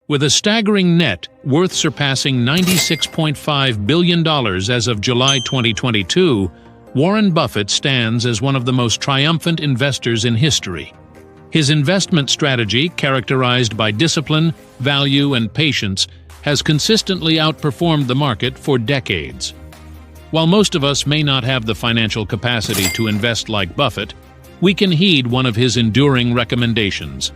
With a staggering net worth surpassing $96.5 billion as of July 2022, Warren Buffett stands as one of the most triumphant investors in history. His investment strategy, characterized by discipline, value, and patience, has consistently outperformed the market for decades. While most of us may not have the financial capacity to invest like Buffett, we can heed one of his enduring recommendations.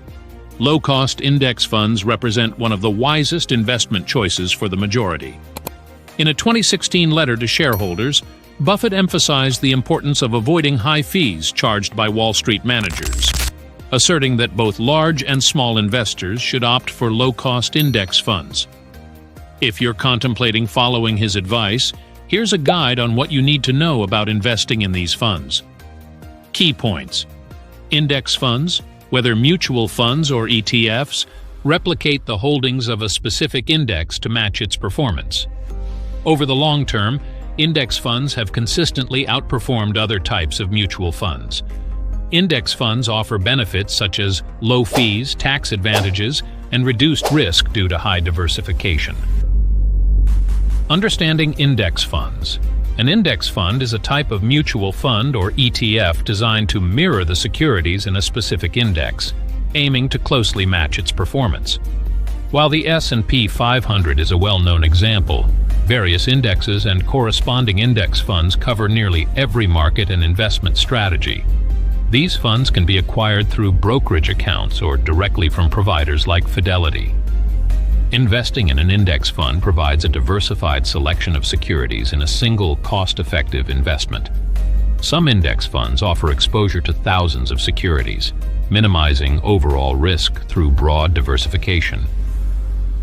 Low-cost index funds represent one of the wisest investment choices for the majority. In a 2016 letter to shareholders, Buffett emphasized the importance of avoiding high fees charged by Wall Street managers, asserting that both large and small investors should opt for low-cost index funds. If you're contemplating following his advice, here's a guide on what you need to know about investing in these funds. Key points. Index funds, whether mutual funds or ETFs, replicate the holdings of a specific index to match its performance. Over the long term, index funds have consistently outperformed other types of mutual funds. Index funds offer benefits such as low fees, tax advantages, and reduced risk due to high diversification. Understanding index funds. An index fund is a type of mutual fund or ETF designed to mirror the securities in a specific index, aiming to closely match its performance. While the S&P 500 is a well-known example, various indexes and corresponding index funds cover nearly every market and investment strategy. These funds can be acquired through brokerage accounts or directly from providers like Fidelity. Investing in an index fund provides a diversified selection of securities in a single, cost-effective investment. Some index funds offer exposure to thousands of securities, minimizing overall risk through broad diversification.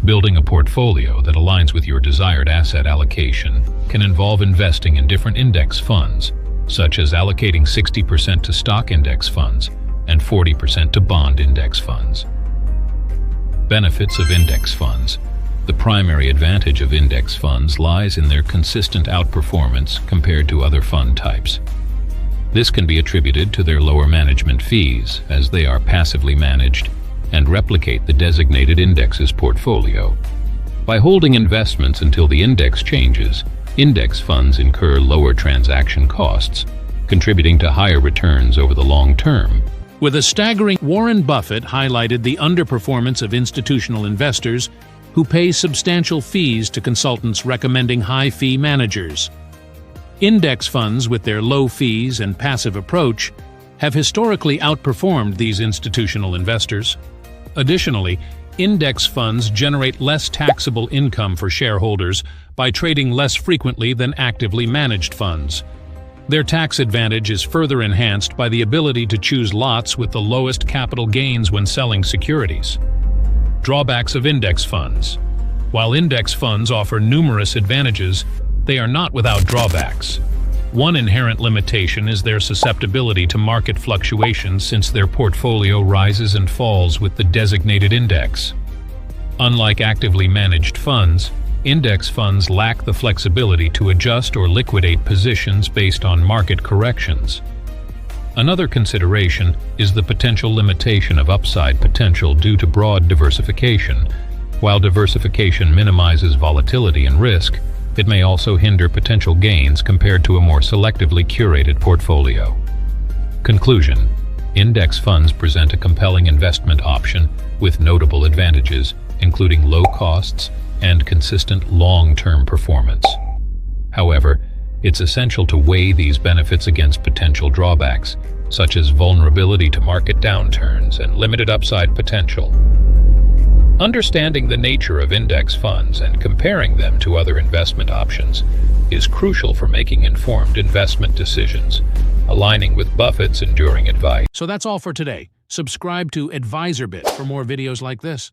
Building a portfolio that aligns with your desired asset allocation can involve investing in different index funds, such as allocating 60% to stock index funds and 40% to bond index funds. Benefits of index funds. The primary advantage of index funds lies in their consistent outperformance compared to other fund types. This can be attributed to their lower management fees, as they are passively managed and replicate the designated index's portfolio. By holding investments until the index changes, index funds incur lower transaction costs, contributing to higher returns over the long term. With a staggering, Warren Buffett highlighted the underperformance of institutional investors who pay substantial fees to consultants recommending high-fee managers. Index funds, with their low fees and passive approach, have historically outperformed these institutional investors. Additionally, index funds generate less taxable income for shareholders by trading less frequently than actively managed funds. Their tax advantage is further enhanced by the ability to choose lots with the lowest capital gains when selling securities. Drawbacks of index funds. While index funds offer numerous advantages, they are not without drawbacks. One inherent limitation is their susceptibility to market fluctuations, since their portfolio rises and falls with the designated index. Unlike actively managed funds, index funds lack the flexibility to adjust or liquidate positions based on market corrections. Another consideration is the potential limitation of upside potential due to broad diversification. While diversification minimizes volatility and risk, it may also hinder potential gains compared to a more selectively curated portfolio. Conclusion: index funds present a compelling investment option with notable advantages, including low costs and consistent long-term performance. However, it's essential to weigh these benefits against potential drawbacks, such as vulnerability to market downturns and limited upside potential. Understanding the nature of index funds and comparing them to other investment options is crucial for making informed investment decisions, aligning with Buffett's enduring advice. So that's all for today. Subscribe to AdvisorBit for more videos like this.